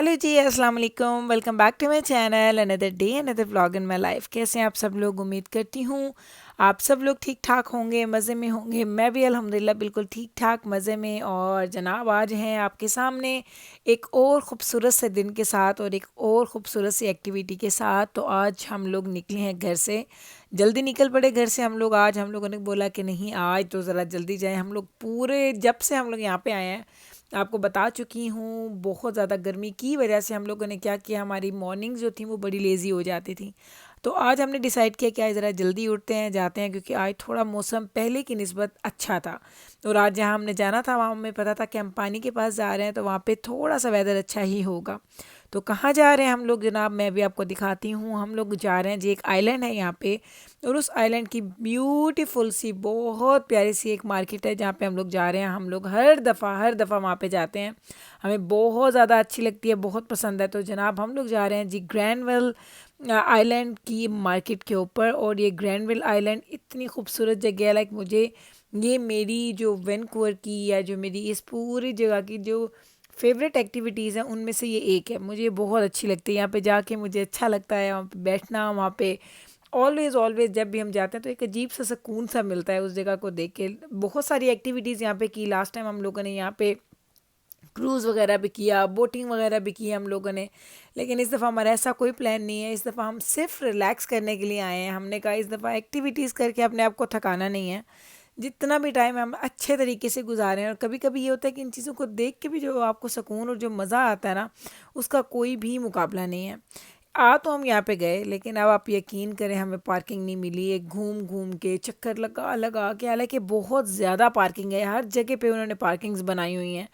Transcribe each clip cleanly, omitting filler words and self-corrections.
Hello जी, अस्सलाम वालेकुम। Welcome back to my channel. Another day another vlog in my life. कैसे हैं आप सब लोग? उम्मीद करती हूँ आप सब लोग ठीक ठाक होंगे, मज़े में होंगे। मैं भी अल्हम्दुलिल्लाह बिल्कुल ठीक ठाक मज़े में। और जनाब आज हैं आपके सामने एक और ख़ूबसूरत से दिन के साथ और एक और ख़ूबसूरत सी एक्टिविटी के साथ। तो आज हम लोग निकले हैं घर से, जल्दी निकल पड़े घर से हम लोग। आज हम लोगों ने बोला कि नहीं, आज तो ज़रा जल्दी जाएं। हम लोग पूरे जब से हम लोग यहाँ पे आए हैं, आपको बता चुकी हूँ, बहुत ज़्यादा गर्मी की वजह से हम लोगों ने क्या किया, हमारी मॉर्निंग्स जो थी वो बड़ी लेज़ी हो जाती थी। तो आज हमने डिसाइड किया कि आज ज़रा जल्दी उठते हैं, जाते हैं, क्योंकि आज थोड़ा मौसम पहले की निस्बत अच्छा था। और आज जहाँ हमने जाना था वहाँ हमें पता था कि हम पानी के पास जा रहे हैं, तो वहाँ पे थोड़ा सा वेदर अच्छा ही होगा। तो कहाँ जा रहे हैं हम लोग जनाब, मैं भी आपको दिखाती हूँ। हम लोग जा रहे हैं जी, एक आइलैंड है यहाँ पे, और उस आइलैंड की ब्यूटीफुल सी बहुत प्यारी सी एक मार्केट है जहाँ पे हम लोग जा रहे हैं। हम लोग हर दफ़ा वहाँ पे जाते हैं, हमें बहुत ज़्यादा अच्छी लगती है, बहुत पसंद है। तो जनाब हम लोग जा रहे हैं जी ग्रैनविल आइलैंड की मार्केट के ऊपर। और ये ग्रैनविल आइलैंड इतनी खूबसूरत जगह है, लाइक मुझे ये मेरी जो वैंकूवर की या जो मेरी इस पूरी जगह की जो फेवरेट एक्टिविटीज़ हैं उनमें से ये एक है। मुझे बहुत अच्छी लगती है यहाँ पे जाके, मुझे अच्छा लगता है वहाँ पे बैठना। वहाँ पे ऑलवेज़ ऑलवेज़ जब भी हम जाते हैं तो एक अजीब सा सुकून सा मिलता है उस जगह को देख के। बहुत सारी एक्टिविटीज़ यहाँ पे की। लास्ट टाइम हम लोगों ने यहाँ पे क्रूज़ वगैरह भी किया, बोटिंग वगैरह भी की हम लोगों ने। लेकिन इस दफ़ा हमारा ऐसा कोई प्लान नहीं है। इस दफ़ा हम सिर्फ रिलैक्स करने के लिए आए हैं। हमने कहा इस दफ़ा एक्टिविटीज़ करके अपने आप को थकाना नहीं है, जितना भी टाइम हम अच्छे तरीके से गुजारें। और कभी कभी ये होता है कि इन चीज़ों को देख के भी जो आपको सुकून और जो मज़ा आता है ना, उसका कोई भी मुकाबला नहीं है। आ तो हम यहाँ पे गए, लेकिन अब आप यकीन करें हमें पार्किंग नहीं मिली। एक घूम घूम के चक्कर लगा लगा के, हालांकि बहुत ज़्यादा पार्किंग है, हर जगह पे उन्होंने पार्किंग्स बनाई हुई हैं,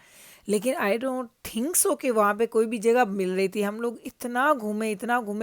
लेकिन आई डोंट थिंक सो कि वहाँ पे कोई भी जगह मिल रही थी। हम लोग इतना घूमे,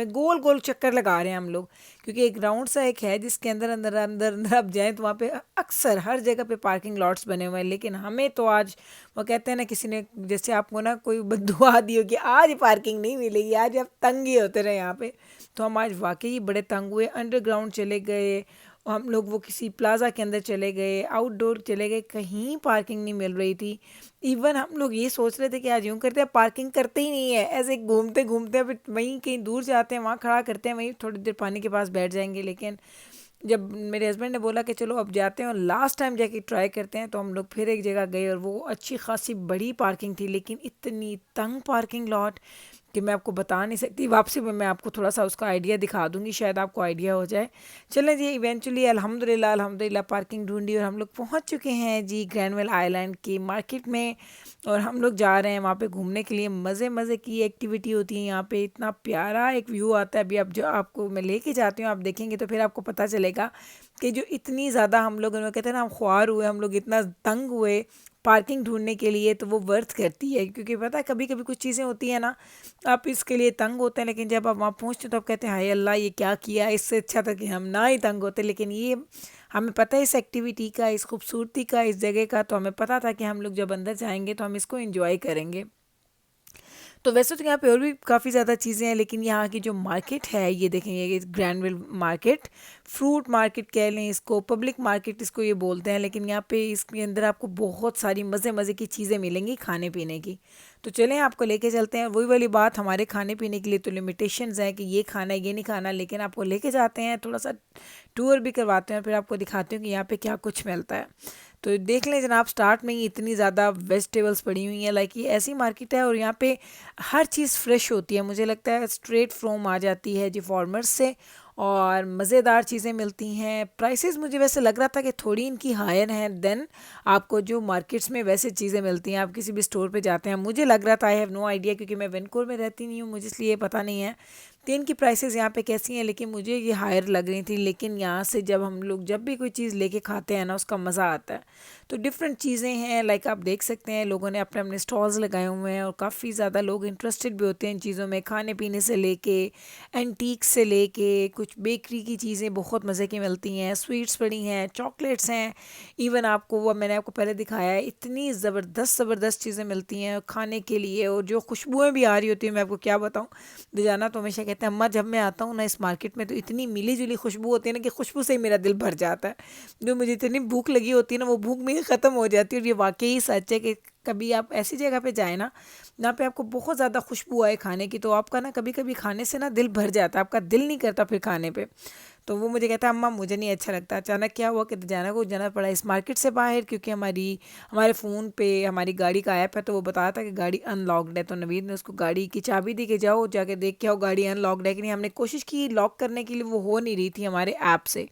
गोल गोल चक्कर लगा रहे हैं हम लोग, क्योंकि एक राउंड सा एक है जिसके अंदर अंदर अंदर अंदर आप जाएँ तो वहाँ पे अक्सर हर जगह पे पार्किंग लॉट्स बने हुए हैं। लेकिन हमें तो आज, वो कहते हैं ना, किसी ने जैसे आपको ना कोई बद्दुआ दी हो कि आज पार्किंग नहीं मिलेगी, आज आप तंग ही होते रहे यहाँ पे। तो हम आज वाकई बड़े तंग हुए। अंडरग्राउंड चले गए, हम लोग वो किसी प्लाजा के अंदर चले गए, आउटडोर चले गए, कहीं पार्किंग नहीं मिल रही थी। इवन हम लोग ये सोच रहे थे कि आज यूँ करते हैं, पार्किंग करते ही नहीं है, ऐसे घूमते घूमते अब वहीं कहीं दूर जाते हैं, वहाँ खड़ा करते हैं, वहीं थोड़ी देर पानी के पास बैठ जाएंगे। लेकिन जब मेरे हस्बैंड ने बोला कि चलो अब जाते हैं और लास्ट टाइम जाके ट्राई करते हैं, तो हम लोग फिर एक जगह गए और वो अच्छी खासी बड़ी पार्किंग थी, लेकिन इतनी तंग पार्किंग लॉट कि मैं आपको बता नहीं सकती। वापसी में मैं आपको थोड़ा सा उसका आइडिया दिखा दूंगी, शायद आपको आइडिया हो जाए। चलें जी, इवेंचुअली अल्हम्दुलिल्लाह अल्हम्दुलिल्लाह पार्किंग ढूंढी और हम लोग पहुंच चुके हैं जी ग्रैनविल आइलैंड की मार्केट में। और हम लोग जा रहे हैं वहाँ पे घूमने के लिए। मज़े मज़े की एक्टिविटी होती है यहाँ पे, इतना प्यारा एक व्यू आता है। अभी अब जो आपको मैं लेके जाती हूँ, आप देखेंगे तो फिर आपको पता चलेगा कि जो इतनी ज़्यादा हम लोग कहते हैं ना, हम ख्वार हुए, हम लोग इतना तंग हुए पार्किंग ढूंढने के लिए, तो वो वर्थ करती है। क्योंकि पता है कभी कभी कुछ चीज़ें होती हैं ना, आप इसके लिए तंग होते हैं, लेकिन जब आप वहाँ पहुँचते तो आप कहते हैं हाय अल्लाह ये क्या किया, इससे अच्छा था कि हम ना ही तंग होते। लेकिन ये हमें पता है इस एक्टिविटी का, इस खूबसूरती का, इस जगह का, तो हमें पता था कि हम लोग जब अंदर जाएंगे तो हम इसको एंजॉय करेंगे। तो वैसे तो यहाँ पे और भी काफ़ी ज़्यादा चीज़ें हैं, लेकिन यहाँ की जो मार्केट है, ये देखेंगे, ये ग्रैनविल मार्केट, फ्रूट मार्केट कह लें इसको, पब्लिक मार्केट इसको ये बोलते हैं। लेकिन यहाँ पे इसके अंदर आपको बहुत सारी मज़े मज़े की चीज़ें मिलेंगी खाने पीने की। तो चलें आपको लेके चलते हैं। वही वाली बात, हमारे खाने पीने के लिए तो लिमिटेशंस हैं कि ये खाना है ये नहीं खाना, लेकिन आपको लेके जाते हैं, थोड़ा सा टूर भी करवाते हैं, फिर आपको दिखाते हैं कि यहाँ पे क्या कुछ मिलता है। तो देख लें जनाब, स्टार्ट में ही इतनी ज़्यादा वेजिटेबल्स पड़ी हुई हैं, लाइक ये ऐसी मार्केट है और यहाँ पे हर चीज़ फ्रेश होती है। मुझे लगता है स्ट्रेट फ्रॉम आ जाती है जी फार्मर्स से, और मज़ेदार चीज़ें मिलती हैं। प्राइसेस मुझे वैसे लग रहा था कि थोड़ी इनकी हायर हैं देन आपको जो मार्केट्स में वैसे चीज़ें मिलती हैं, आप किसी भी स्टोर पे जाते हैं। मुझे लग रहा था, आई हैव नो आइडिया, क्योंकि मैं वैनकूवर में रहती नहीं हूँ, मुझे इसलिए पता नहीं है कि इनकी प्राइसेस यहाँ पे कैसी हैं, लेकिन मुझे ये हायर लग रही थी। लेकिन यहाँ से जब हम लोग जब भी कोई चीज़ लेके खाते हैं ना, उसका मज़ा आता है। तो डिफरेंट चीज़ें हैं, लाइक आप देख सकते हैं लोगों ने अपने अपने स्टॉल्स लगाए हुए हैं, और काफ़ी ज़्यादा लोग इंटरेस्टेड भी होते हैं इन चीज़ों में, खाने पीने से लेके एंटीक से लेके कुछ बेकरी की चीज़ें बहुत मज़े की मिलती हैं, स्वीट्स पड़ी हैं, चॉकलेट्स हैं। इवन आपको वो मैंने आपको पहले दिखाया है, इतनी ज़बरदस्त ज़बरदस्त चीज़ें मिलती हैं खाने के लिए, और जो खुशबुएँ भी आ रही होती हैं, मैं आपको क्या बताऊँ। दिजाना तो हमेशा कहते हैं अम्मा, जब मैं आता हूँ ना इस मार्केट में, तो इतनी मिली जुली खुशबू होती है ना कि खुशबू से ही मेरा दिल भर जाता है। जो मुझे इतनी भूख लगी होती है ना, वो भूख मेरी ख़त्म हो जाती है। और ये वाकई सच है कि कभी आप ऐसी जगह पे जाए ना जहाँ पे आपको बहुत ज़्यादा खुशबू आए खाने की, तो आपका ना कभी कभी खाने से ना दिल भर जाता है, आपका दिल नहीं करता फिर खाने पे। तो वो मुझे कहता है अम्मा मुझे नहीं अच्छा लगता। अचानक क्या हुआ कि जाना को जाना पड़ा इस मार्केट से बाहर, क्योंकि हमारे फ़ोन पे हमारी गाड़ी का ऐप है, तो वो बताया था कि गाड़ी अनलॉक्ड है। तो नवीद ने उसको गाड़ी की चाबी दी कि जाओ जाके देख के आओ गाड़ी अनलॉक्ड है कि नहीं। हमने कोशिश की लॉक करने के लिए, वो हो नहीं रही थी हमारे ऐप से।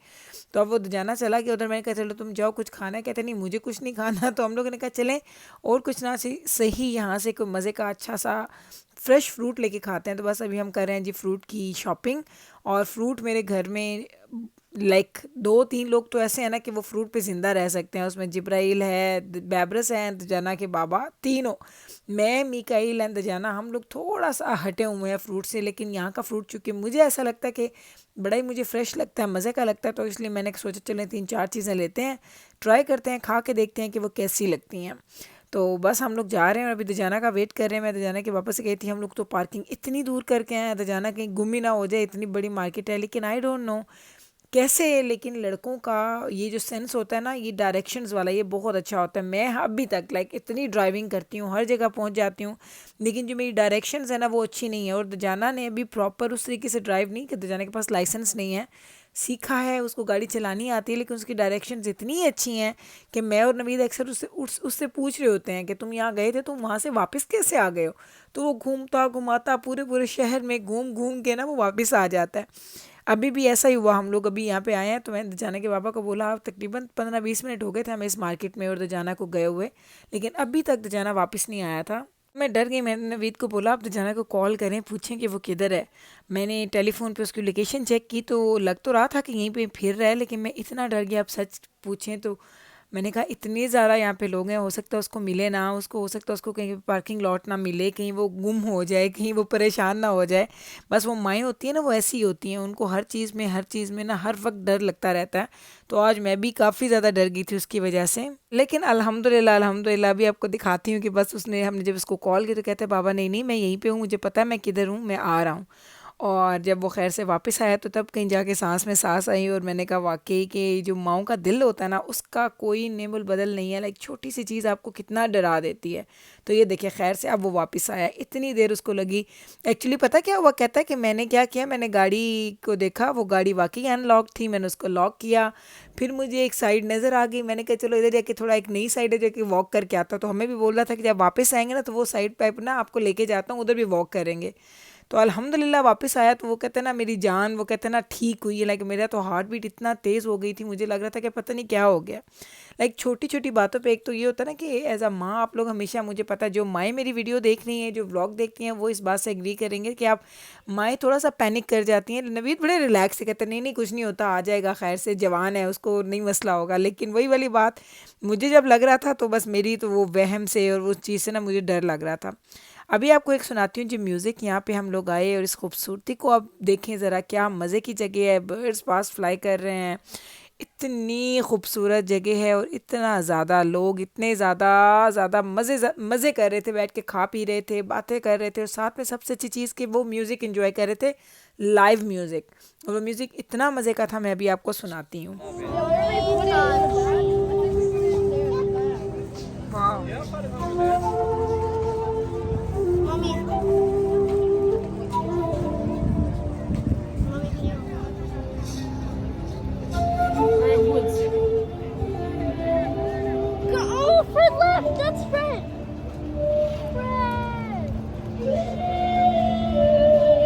तो अब वो जाना चला गया उधर। मैंने कहा चलो तुम जाओ कुछ खाना है, कहते नहीं मुझे कुछ नहीं खाना। तो हम लोगों ने कहा चलें और कुछ ना सही यहाँ से कोई मज़े का अच्छा सा फ्रेश फ्रूट लेके खाते हैं। तो बस अभी हम कर रहे हैं जी फ्रूट की शॉपिंग। और फ्रूट मेरे घर में लाइक 2-3 लोग तो ऐसे हैं ना कि वो फ्रूट पे ज़िंदा रह सकते हैं। उसमें जिब्राइल है, बैबरस है, दजाना के बाबा, तीनों, मैं, मीकाइल एंड दजाना, हम लोग थोड़ा सा हटे हुए हैं फ्रूट से। लेकिन यहाँ का फ्रूट चूँकि मुझे ऐसा लगता है कि बड़ा ही मुझे फ्रेश लगता है, मज़े का लगता है, तो इसलिए मैंने सोचा चलें 3-4 चीज़ें लेते हैं, ट्राई करते हैं, खा के देखते हैं कि वो कैसी लगती हैं। तो बस हम लोग जा रहे हैं और अभी दजाना का वेट कर रहे हैं। मैं दजाना के वापस गई थी, हम लोग तो पार्किंग इतनी दूर करके आए हैं, दजाना कहीं गुम ही ना हो जाए, इतनी बड़ी मार्केट है। लेकिन आई डोंट नो कैसे, लेकिन लड़कों का ये जो सेंस होता है ना, ये डायरेक्शंस वाला, ये बहुत अच्छा होता है। मैं अभी तक लाइक इतनी ड्राइविंग करती हूँ, हर जगह पहुँच जाती हूँ, लेकिन जो मेरी डायरेक्शंस है ना वो अच्छी नहीं है। और दजाना ने अभी प्रॉपर उस तरीके से ड्राइव नहीं, कि दजाना के पास लाइसेंस नहीं है, सीखा है, उसको गाड़ी चलानी आती है, लेकिन उसकी डायरेक्शंस इतनी अच्छी हैं कि मैं और नवीद अक्सर उससे पूछ रहे होते हैं कि तुम यहाँ गए थे, तुम वहाँ से वापस कैसे आ गए हो। तो वो घूमता घुमाता पूरे पूरे शहर में घूम घूम के ना वो वापस आ जाता है। अभी भी ऐसा ही हुआ, हम लोग अभी यहाँ पे आए हैं, तो मैंने दजाना के पापा को बोला आप तकरीबन 15-20 मिनट हो गए थे हमें इस मार्केट में और दजाना को गए हुए, लेकिन अभी तक दजाना वापस नहीं आया था। मैं डर गई, मैंने नवीद को बोला आप दजाना को कॉल करें, पूछें कि वो किधर है। मैंने टेलीफोन पे उसकी लोकेशन चेक की तो लग तो रहा था कि यहीं पे फिर रहा है, लेकिन मैं इतना डर गया, आप सच पूछें तो मैंने कहा इतने ज़्यादा यहाँ पे लोग हैं, हो सकता है उसको मिले ना, उसको हो सकता है उसको कहीं पार्किंग लॉट ना मिले, कहीं वो गुम हो जाए, कहीं वो परेशान ना हो जाए। बस वो माएँ होती हैं ना, वो ऐसी होती हैं, उनको हर चीज़ में ना हर वक्त डर लगता रहता है। तो आज मैं भी काफ़ी ज़्यादा डर गई थी उसकी वजह से। लेकिन अल्हम्दुलिल्लाह अल्हम्दुलिल्लाह अभी आपको दिखाती हूँ कि बस उसने, हमने जब उसको कॉल किया तो कहते हैं बाबा नहीं नहीं मैं यहीं पे हूँ, मुझे पता है मैं किधर हूँ, मैं आ रहा हूँ। और जब वो खैर से वापस आया तो तब कहीं जाके सांस में सांस आई, और मैंने कहा वाकई कि जो माँओं का दिल होता है ना उसका कोई नेमुल बदल नहीं है। लाइक छोटी सी चीज़ आपको कितना डरा देती है। तो ये देखिए खैर से अब वो वापस आया, इतनी देर उसको लगी। एक्चुअली पता क्या हुआ, कहता है कि मैंने क्या किया, मैंने गाड़ी को देखा, वो गाड़ी वाकई अनलॉक थी, मैंने उसको लॉक किया, फिर मुझे एक साइड नज़र आ गई, मैंने कहा चलो इधर जाके थोड़ा एक नई साइड है जाके वॉक करके आता। तो हमें भी बोल रहा था कि जब वापस आएंगे ना तो वो साइड पे ना आपको लेके जाता हूँ, उधर भी वॉक करेंगे। तो अल्हम्दुलिल्लाह वापस आया तो वो कहते हैं ना मेरी जान, वो कहते हैं ना ठीक हुई है। लाइक मेरा तो हार्ट बीट इतना तेज़ हो गई थी, मुझे लग रहा था कि पता नहीं क्या हो गया। लाइक छोटी छोटी बातों पे एक तो ये होता है ना कि एज अ माँ आप लोग हमेशा, मुझे पता है जो माएँ मेरी वीडियो देख रही हैं, जो व्लॉग देखती हैं, वो इस बात से एग्री करेंगे कि आप माएँ थोड़ा सा पैनिक कर जाती हैं। नवीद बड़े रिलैक्स से कहते हैं नहीं नहीं कुछ नहीं होता, आ जाएगा, खैर से जवान है, उसको नहीं मसला होगा। लेकिन वही वाली बात मुझे जब लग रहा था तो बस मेरी तो वो वहम से और उस चीज़ से ना मुझे डर लग रहा था। अभी आपको एक सुनाती हूँ जी म्यूज़िक। यहाँ पे हम लोग आए और इस खूबसूरती को आप देखें ज़रा, क्या मज़े की जगह है, बर्ड्स पास फ्लाई कर रहे हैं, इतनी खूबसूरत जगह है और इतना ज़्यादा लोग, इतने ज़्यादा ज़्यादा मज़े कर रहे थे, बैठ के खा पी रहे थे, बातें कर रहे थे, और साथ में सबसे अच्छी चीज़ कि वो म्यूज़िक एंजॉय कर रहे थे, लाइव म्यूज़िक। और वो म्यूज़िक इतना मज़े का था, मैं अभी आपको सुनाती हूँ। Oh, Fred left. That's Fred. Fred.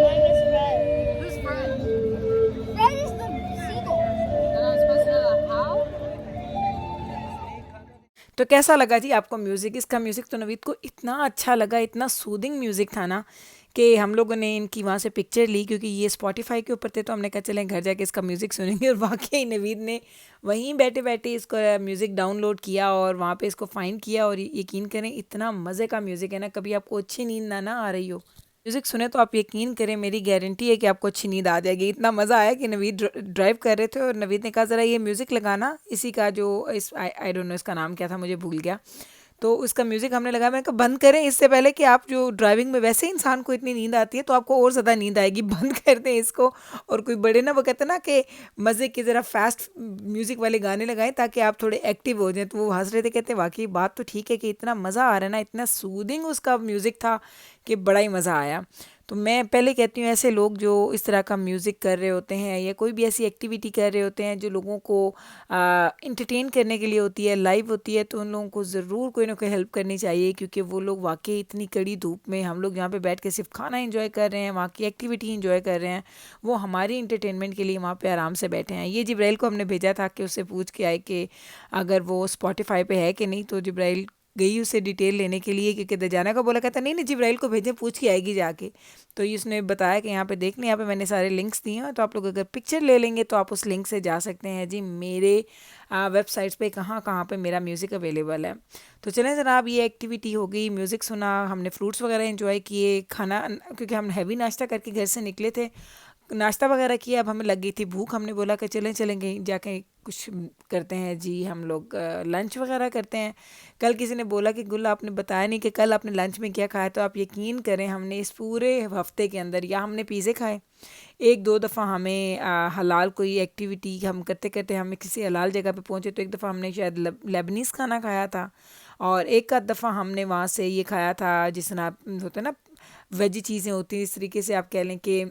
I miss Fred. Who's Fred? Fred is the seagull. And I'm supposed to know how? तो कैसा लगा जी आपको म्यूज़िक? इसका म्यूज़िक तो नवीद को इतना अच्छा लगा, इतना सूदिंग म्यूज़िक था ना कि हम लोगों ने इनकी वहाँ से पिक्चर ली, क्योंकि ये स्पॉटिफाई के ऊपर थे, तो हमने कहा चलें घर जाके इसका म्यूज़िक सुनेंगे। और वाकई नवीद ने वहीं बैठे बैठे इसको म्यूज़िक डाउनलोड किया और वहाँ पे इसको फाइंड किया। और यकीन करें इतना मज़े का म्यूज़िक है ना, कभी आपको अच्छी नींद ना आ रही हो, म्यूज़िक सुने तो आप यकीन करें मेरी गारंटी है कि आपको अच्छी नींद आ जाएगी। इतना मज़ा आया कि नवीद ड्राइव कर रहे थे और नवीद ने कहा ज़रा ये म्यूज़िक लगाना, इसी का जो इस आई डोंट नो इसका नाम क्या था, मुझे भूल गया। तो उसका म्यूज़िक हमने लगाया। मैंने कहा बंद करें इससे पहले कि आप जो ड्राइविंग में वैसे ही इंसान को इतनी नींद आती है तो आपको और ज़्यादा नींद आएगी, बंद कर दें इसको। और कोई बड़े ना वो कहते हैं ना कि मज़े के ज़रा फास्ट म्यूज़िक वाले गाने लगाएं ताकि आप थोड़े एक्टिव हो जाएं। तो वो हंस रहे थे, कहते वाकई बात तो ठीक है कि इतना मज़ा आ रहा है ना, इतना सूदिंग उसका म्यूज़िक था कि बड़ा ही मज़ा आया। तो मैं पहले कहती हूँ ऐसे लोग जो इस तरह का म्यूज़िक कर रहे होते हैं या कोई भी ऐसी एक्टिविटी कर रहे होते हैं जो लोगों को इंटरटेन करने के लिए होती है, लाइव होती है, तो उन लोगों को ज़रूर कोई ना कोई हेल्प करनी चाहिए, क्योंकि वो लोग वाकई इतनी कड़ी धूप में, हम लोग यहाँ पे बैठ के सिर्फ खाना एंजॉय कर रहे हैं, वहाँ की एक्टिविटी एंजॉय कर रहे हैं, वो हमारी इंटरटेनमेंट के लिए वहाँ पे आराम से बैठे हैं। ये जिब्राइल को हमने भेजा था कि उससे पूछ के आए कि अगर वो स्पॉटिफाई पे है कि नहीं। तो जिब्राइल गई उसे डिटेल लेने के लिए, क्योंकि दजाना को बोला, कहता नहीं नहीं जिब्राइल को भेजें, पूछ के आएगी जाके। तो ये उसने बताया कि यहाँ पे देख लें, यहाँ पे मैंने सारे लिंक्स दिए हैं, तो आप लोग अगर पिक्चर ले लेंगे तो आप उस लिंक से जा सकते हैं जी मेरे वेबसाइट्स पे कहाँ कहाँ पे मेरा म्यूज़िक अवेलेबल है। तो चलें जनाब, ये एक्टिविटी हो गई, म्यूज़िक सुना हमने, फ्रूट्स वगैरह एंजॉय किए, खाना, क्योंकि हम हैवी नाश्ता करके घर से निकले थे, नाश्ता वगैरह किया, अब हमें लग गई थी भूख, हमने बोला कि चलेंगे जाके कुछ करते हैं जी, हम लोग लंच वगैरह करते हैं। कल किसी ने बोला कि गुल आपने बताया नहीं कि कल आपने लंच में क्या खाया, तो आप यकीन करें हमने इस पूरे हफ्ते के अंदर या हमने पिज़्ज़े खाए, एक दो दफ़ा हमें हलाल कोई एक्टिविटी हम करते करते हमें किसी हलाल जगह पे पहुँचे, तो एक दफ़ा हमने शायद लेबनीज़ खाना खाया था, और एक आध दफ़ा हमने वहाँ से ये खाया था जिस तरह होता है ना वेजी चीज़ें होती हैं, इस तरीके से आप कह लें कि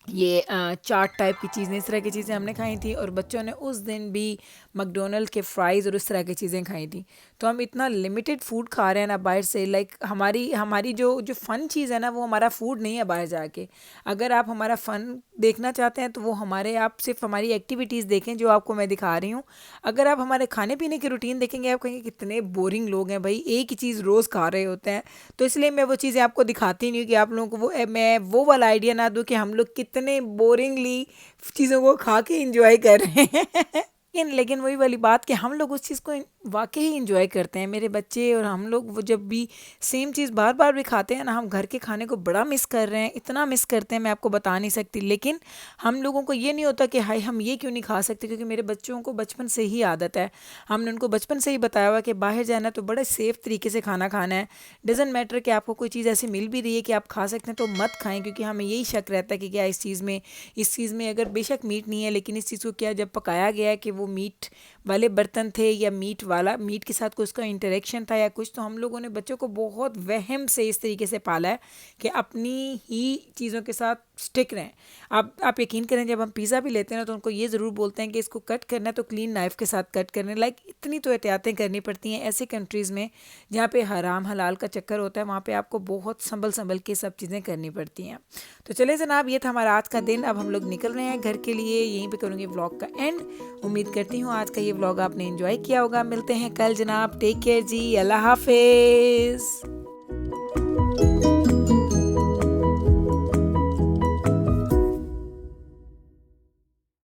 ये चाट टाइप की चीज़ें, इस तरह की चीज़ें हमने खाई थी। और बच्चों ने उस दिन भी मैकडोनल्ड के फ्राइज़ और इस तरह की चीज़ें खाई थी। तो हम इतना लिमिटेड फूड खा रहे हैं ना बाहर से, लाइक हमारी जो जो फ़न चीज़ है ना, वो हमारा फूड नहीं है बाहर जाके। अगर आप हमारा फ़न देखना चाहते हैं तो वो आप सिर्फ हमारी एक्टिविटीज़ देखें जो आपको मैं दिखा रही हूँ। अगर आप हमारे खाने पीने की रूटीन देखेंगे, आप कहेंगे कितने बोरिंग लोग हैं भाई, एक ही चीज़ रोज़ खा रहे होते हैं। तो इसलिए मैं वो चीज़ें आपको दिखाती नहीं हूँ कि आप लोगों को मैं वो वाला आइडिया ना दूँ कि हम लोग कितने बोरिंगली चीज़ों को खा के इंजॉय कर रहे हैं। लेकिन वही वाली बात कि हम लोग उस चीज़ को वाकई ही इंजॉय करते हैं, मेरे बच्चे और हम लोग। वो जब भी सेम चीज़ बार बार भी खाते हैं ना, हम घर के खाने को बड़ा मिस कर रहे हैं, इतना मिस करते हैं मैं आपको बता नहीं सकती। लेकिन हम लोगों को ये नहीं होता कि हाय हम ये क्यों नहीं खा सकते, क्योंकि मेरे बच्चों को बचपन से ही आदत है, हमने उनको बचपन से ही बताया हुआ कि बाहर जाना तो बड़े सेफ़ तरीके से खाना खाना है। डजेंट मैटर कि आपको कोई चीज़ ऐसी मिल भी रही है कि आप खा सकते हैं तो मत खाएं, क्योंकि हमें यही शक रहता है कि क्या इस चीज़ में अगर बेशक मीट नहीं है, लेकिन इस चीज़ को क्या जब पकाया गया है कि वो मीट वाले बर्तन थे या मीट के साथ कोई उसका इंटरेक्शन था या कुछ। तो हम लोगों ने बच्चों को बहुत वहम से इस तरीके से पाला है कि अपनी ही चीज़ों के साथ स्टिक रहें। आप यकीन करें, जब हम पिज़्ज़ा भी लेते हैं ना तो उनको ये ज़रूर बोलते हैं कि इसको कट करना है तो क्लीन नाइफ़ के साथ कट करना है। लाइक इतनी तो एहतियातें करनी पड़ती हैं ऐसे कंट्रीज़ में जहाँ पे हराम हलाल का चक्कर होता है, वहाँ पे आपको बहुत संभल के सब चीज़ें करनी पड़ती हैं। तो चले जनाब, ये था हमारा आज का दिन। अब हम लोग निकल रहे हैं घर के लिए, यहीं पे करूँगी व्लॉग का एंड। उम्मीद करती हूँ आज का ये व्लॉग आपने एंजॉय किया होगा। मिलते हैं कल जनाब, टेक केयर जी, अल्लाह हाफिज़।